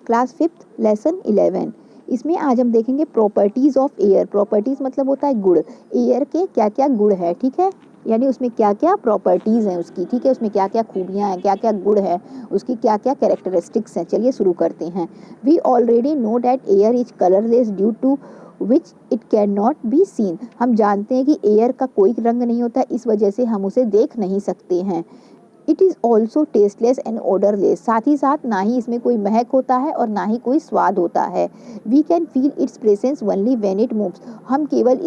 Class 5th lesson 11। इसमें आज हम देखेंगे प्रॉपर्टीज़ ऑफ एयर। प्रॉपर्टीज़ मतलब होता है गुण, एयर के क्या क्या गुण है, ठीक है, यानी उसमें क्या क्या प्रॉपर्टीज़ हैं उसकी, ठीक है, उसमें क्या क्या खूबियाँ हैं, क्या क्या गुण है, उसकी क्या क्या कैरेक्टरिस्टिक्स हैं। चलिए शुरू करते हैं। We already know that air is colourless due to which it can not be seen. हम जानते हैं कि एयर का कोई रंग नहीं होता, इस वजह से हम उसे देख नहीं सकते हैं। It is also tasteless and odourless, साथ ही साथ ना ही इसमें कोई महक होता है और ना ही कोई स्वाद होता है। We can feel its presence only when it moves, हम केवल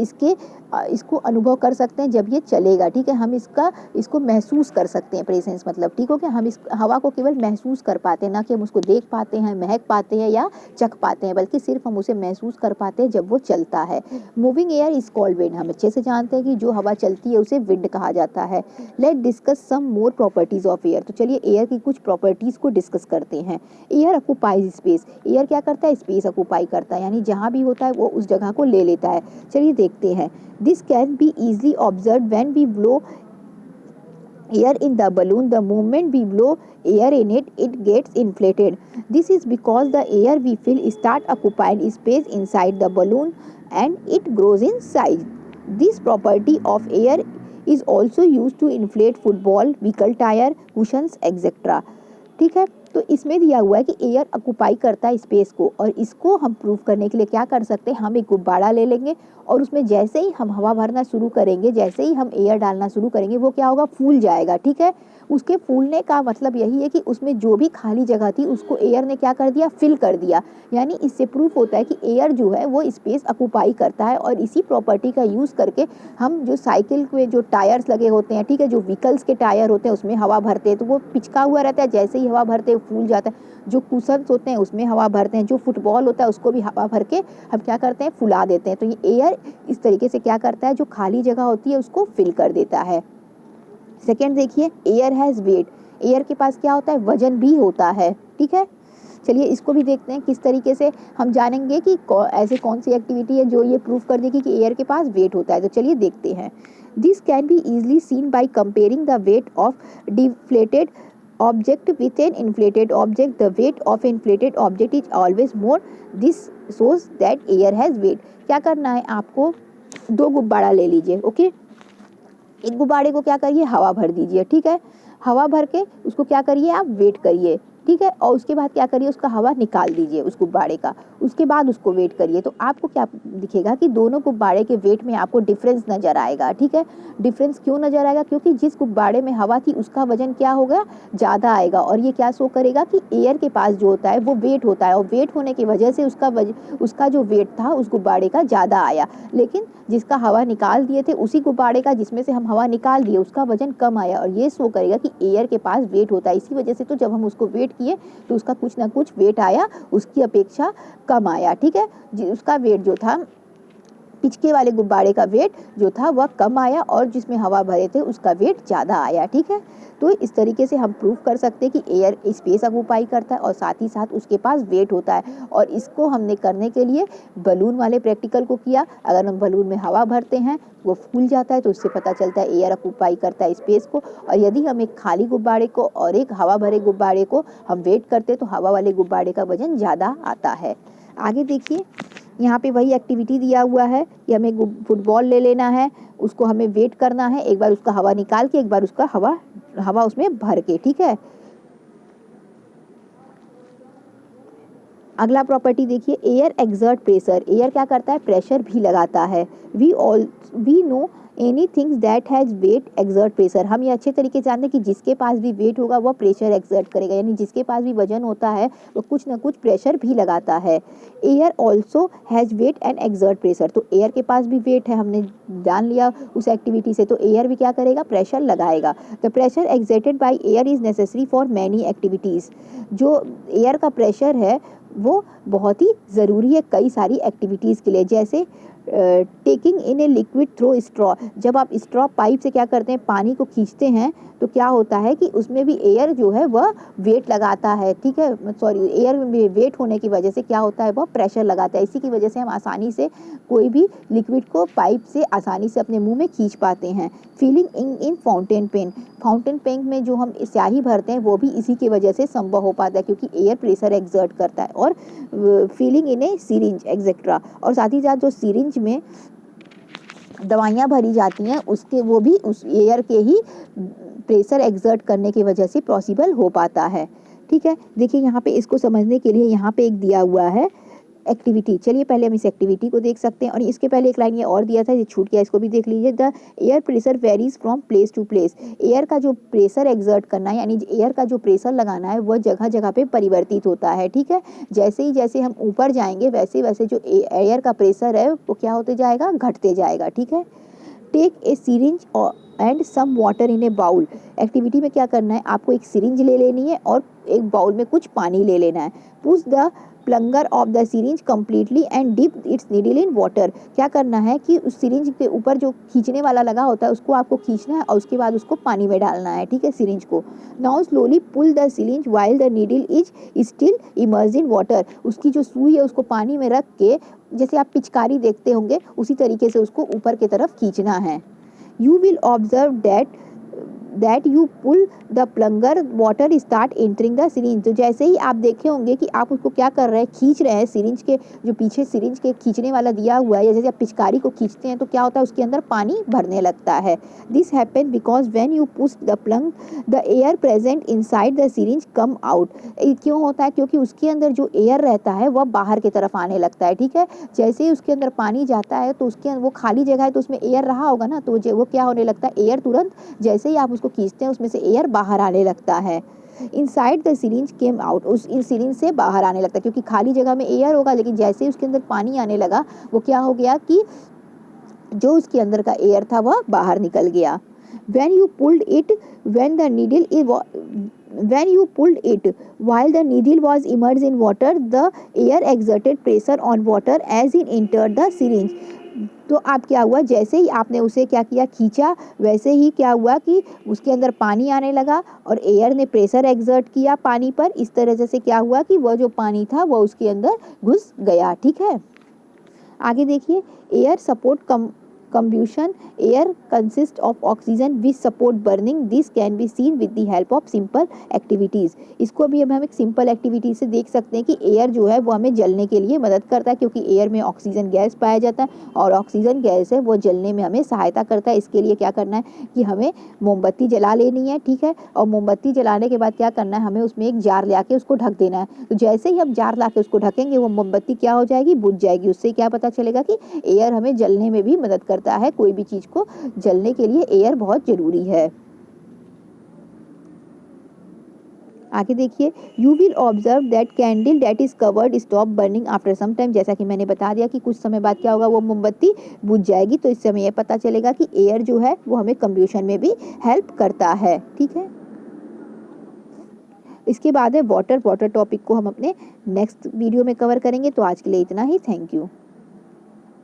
इसको अनुभव कर सकते हैं जब ये चलेगा, ठीक है, हम इसको महसूस कर सकते हैं। प्रेजेंस मतलब, ठीक हो क्या, हम इस हवा को केवल महसूस कर पाते हैं, ना कि हम उसको देख पाते हैं, महक पाते हैं या चख पाते हैं, बल्कि सिर्फ हम उसे महसूस कर पाते हैं जब वो चलता है। Moving air is called wind, हम अच्छे से जानते हैं कि जो हवा चलती है उसे विंड कहा जाता है। Let discuss some more properties of air, तो चलिए एयर की कुछ प्रॉपर्टीज को डिस्कस करते हैं। एयर ऑक्युपाइज स्पेस, एयर क्या करता है, स्पेस ऑक्युपाई करता है, यानी जहाँ भी होता है वो उस जगह को ले लेता है। चलिए देखते हैं। This can be easily observe when we blow air in the balloon. The moment we blow air in it, it gets inflated. This is because the air we fill start occupying space inside the balloon and it grows in size. This property of air is also used to inflate football, vehicle tire, cushions, etc. ठीक है, तो इसमें दिया हुआ है कि air occupy करता है स्पेस को, और इसको हम प्रूव करने के लिए क्या कर सकते हैं, हम एक गुब्बारा ले लेंगे और उसमें जैसे ही हम हवा भरना शुरू करेंगे, जैसे ही हम एयर डालना शुरू करेंगे, वो क्या होगा, फूल जाएगा, ठीक है। उसके फूलने का मतलब यही है कि उसमें जो भी खाली जगह थी उसको एयर ने क्या कर दिया, फिल कर दिया। यानी इससे प्रूफ होता है कि एयर जो है वो स्पेस ऑक्युपाई करता है, और इसी प्रॉपर्टी का यूज़ करके हम जो साइकिल में जो टायर्स लगे होते हैं, ठीक है, जो व्हीकल्स के टायर होते हैं उसमें हवा भरते हैं तो वो पिचका हुआ रहता है, जैसे ही हवा भरते हैं फूल जाता है। जो कुशन्स होते हैं उसमें हवा भरते हैं, जो फुटबॉल होता है उसको भी हवा भर के हम क्या करते हैं, फुला देते हैं। तो ये एयर इस तरीके से क्या करता है, जो खाली जगह होती है उसको फिल कर देता है। सेकेंड देखिए, एयर हैज़ वेट, एयर के पास क्या होता है, वजन भी होता है, ठीक है। चलिए इसको भी देखते हैं किस तरीके से हम जानेंगे कि ऐसे कौन सी एक्टिविटी है जो ये प्रूव कर देगी कि एयर के पास वेट होता है। तो चलिए देखते हैं। This can be easily seen by comparing the weight of deflated object with an inflated object. The weight of inflated object is always more. This shows that air has weight. क्या करना है आपको, दो गुब्बारा ले लीजिए, ओके। एक गुब्बारे को क्या करिए, हवा भर दीजिए, ठीक है। हवा भर के उसको क्या करिए, आप वेट करिए, ठीक है, और उसके बाद क्या करिए, उसका हवा निकाल दीजिए उस गुब्बारे का, उसके बाद उसको वेट करिए। तो आपको क्या दिखेगा कि दोनों गुब्बारे के वेट में आपको डिफरेंस नज़र आएगा, ठीक है। डिफरेंस क्यों नज़र आएगा, क्योंकि जिस गुब्बारे में हवा थी उसका वजन क्या होगा, ज़्यादा आएगा, और ये क्या शो करेगा कि एयर के पास जो होता है वो वेट होता है, और वेट होने की वजह से उसका जो वेट था उस गुब्बारे का ज़्यादा आया। लेकिन जिसका हवा निकाल दिए थे उसी गुब्बारे का जिसमें से हम हवा निकाल दिए उसका वजन कम आया, और ये शो करेगा कि एयर के पास वेट होता है। इसी वजह से तो जब हम उसको वेट किए तो उसका कुछ ना कुछ वेट आया, उसकी अपेक्षा कम आया, ठीक है। उसका वेट जो था, पिचके वाले गुब्बारे का वेट जो था वह कम आया, और जिसमें हवा भरे थे उसका वेट ज़्यादा आया, ठीक है। तो इस तरीके से हम प्रूव कर सकते हैं कि एयर स्पेस ऑक्युपाई करता है और साथ ही साथ उसके पास वेट होता है। और इसको हमने करने के लिए बलून वाले प्रैक्टिकल को किया। अगर हम बलून में हवा भरते हैं वो फूल जाता है, तो उससे पता चलता है एयर ऑक्युपाई करता है स्पेस को। और यदि हम एक खाली गुब्बारे को और एक हवा भरे गुब्बारे को हम वेट करते तो हवा वाले गुब्बारे का वजन ज़्यादा आता है। आगे देखिए, यहाँ पे वही एक्टिविटी दिया हुआ है कि हमें फुटबॉल ले लेना है, उसको हमें वेट करना है, एक बार उसका हवा निकाल के एक बार उसका हवा उसमें भर के, ठीक है। अगला प्रॉपर्टी देखिए, एयर एक्सर्ट प्रेशर, एयर क्या करता है, प्रेशर भी लगाता है। We know any things that has weight exert pressure, हम ये अच्छे तरीके से जानते हैं कि जिसके पास भी वेट होगा वह प्रेशर एक्सर्ट करेगा, यानी जिसके पास भी वजन होता है वो कुछ ना कुछ प्रेशर भी लगाता है। Air also has wait and exert pressure, तो एयर के पास भी वेट है, हमने जान लिया उस एक्टिविटी से, तो एयर भी क्या करेगा, प्रेशर लगाएगा। The pressure exerted by air is necessary for many activities, जो एयर का प्रेशर है वो बहुत ही ज़रूरी है कई सारी एक्टिविटीज़ के लिए, जैसे taking in a liquid through straw, जब आप स्ट्रॉ पाइप से क्या करते हैं, पानी को खींचते हैं, तो क्या होता है कि उसमें भी एयर जो है वह वेट लगाता है, ठीक है, सॉरी, एयर में वेट होने की वजह से क्या होता है, वह प्रेशर लगाता है। इसी की वजह से हम आसानी से कोई भी लिक्विड को पाइप से आसानी से अपने मुंह में खींच पाते हैं। Filling in fountain pen, fountain pen में जो हम स्याही भरते हैं वो भी इसी की वजह से संभव हो पाता है, क्योंकि एयर प्रेशर एक्सर्ट करता है। और feeling in A syringe etcetera, और साथ ही साथ जो सिरिंज में दवाइयाँ भरी जाती हैं उसके, वो भी उस एयर के ही प्रेशर एक्सर्ट करने की वजह से पॉसिबल हो पाता है, ठीक है। देखिए यहाँ पे इसको समझने के लिए यहाँ पे एक दिया हुआ है एक्टिविटी। चलिए पहले हम इस एक्टिविटी को देख सकते हैं, और इसके पहले एक लाइन ये और दिया था, ये छूट गया, इसको भी देख लीजिए। The air pressure varies from place to place, air का जो प्रेशर एक्सर्ट करना है, यानी एयर का जो प्रेशर लगाना है, वह जगह जगह पे परिवर्तित होता है, ठीक है। जैसे हम ऊपर जाएंगे वैसे वैसे जो एयर का प्रेशर है वो क्या होते जाएगा, घटते जाएगा, ठीक है। Take a syringe and some water in a bowl, activity में क्या करना है, आपको एक सिरिंज ले लेनी है और एक बाउल में कुछ पानी ले लेना है। Push the plunger of the syringe completely and dip its needle in water, क्या करना है कि उस सिरिंज के ऊपर जो खींचने वाला लगा होता है उसको आपको खींचना है और उसके बाद उसको पानी में डालना है, ठीक है, सिरिंज को। Now slowly pull the syringe while the needle is still immerse in water, उसकी जो सुई है उसको पानी में रख के, जैसे आप पिचकारी देखते होंगे उसी तरीके से उसको ऊपर की तरफ खींचना है। You will observe that you pull the plunger, water start entering the syringe, तो जैसे ही आप देखे होंगे कि आप उसको क्या कर रहे हैं, खींच रहे हैं, सिरिंज के जो पीछे सिरिंज के खींचने वाला दिया हुआ है, जैसे आप पिचकारी को खींचते हैं तो क्या होता है, उसके अंदर पानी भरने लगता है। This happen because when you push the plunge the air present inside the syringe come out, क्यों होता है, क्योंकि उसके अंदर जो एयर रहता है वह बाहर की तरफ आने लगता है, ठीक है। जैसे ही उसके अंदर पानी जाता है तो उसके वो खाली जगह है तो उसमें एयर रहा होगा ना, तो वो क्या होने लगता है, एयर तुरंत जैसे ही आप उसको खींचते हैं उसमें से एयर बाहर आने लगता है। Inside the syringe came out, उस इन सिरिंज से बाहर आने लगता है, क्योंकि खाली जगह में एयर होगा, लेकिन जैसे ही उसके अंदर पानी आने लगा वो क्या हो गया कि जो उसके अंदर का एयर था वह बाहर निकल गया। When you pulled it, when the needle when you pulled it while the needle was immersed in water, the air exerted pressure on water as it entered the syringe, तो आप क्या हुआ, जैसे ही आपने उसे क्या किया, खींचा, वैसे ही क्या हुआ कि उसके अंदर पानी आने लगा और एयर ने प्रेशर एक्सर्ट किया पानी पर, इस तरह से क्या हुआ कि वह जो पानी था वह उसके अंदर घुस गया, ठीक है। आगे देखिए, air support combustion, air consists of oxygen which support burning, this can be seen with the help of simple activities, इसको भी अब हम एक सिंपल एक्टिविटी से देख सकते हैं कि एयर जो है वो हमें जलने के लिए मदद करता है, क्योंकि एयर में ऑक्सीजन गैस पाया जाता है और ऑक्सीजन गैस है वो जलने में हमें सहायता करता है। इसके लिए क्या करना है कि हमें मोमबत्ती जला लेनी है, ठीक है, और मोमबत्ती जलाने के बाद क्या करना है, हमें उसमें एक जार ला के उसको ढक देना है। तो जैसे ही हम जार ला के उसको ढकेंगे वो मोमबत्ती क्या हो जाएगी, बुझ जाएगी। उससे क्या पता चलेगा कि एयर हमें जलने में भी मदद करता है, कोई भी चीज को जलने के लिए एयर बहुत जरूरी है। आगे देखिए, you will observe that candle that is covered stop burning after some time, जैसा कि मैंने बता दिया कि कुछ समय बाद क्या होगा, वो मोमबत्ती बुझ जाएगी। तो इससे हमें यह पता चलेगा कि एयर जो है वो हमें कंब्यूशन में भी हेल्प करता है, ठीक है। इसके बाद है वाटर टॉपिक को हम अपने नेक्स्ट वीडियो में कवर करेंगे। तो आज के लिए इतना ही, थैंक यू।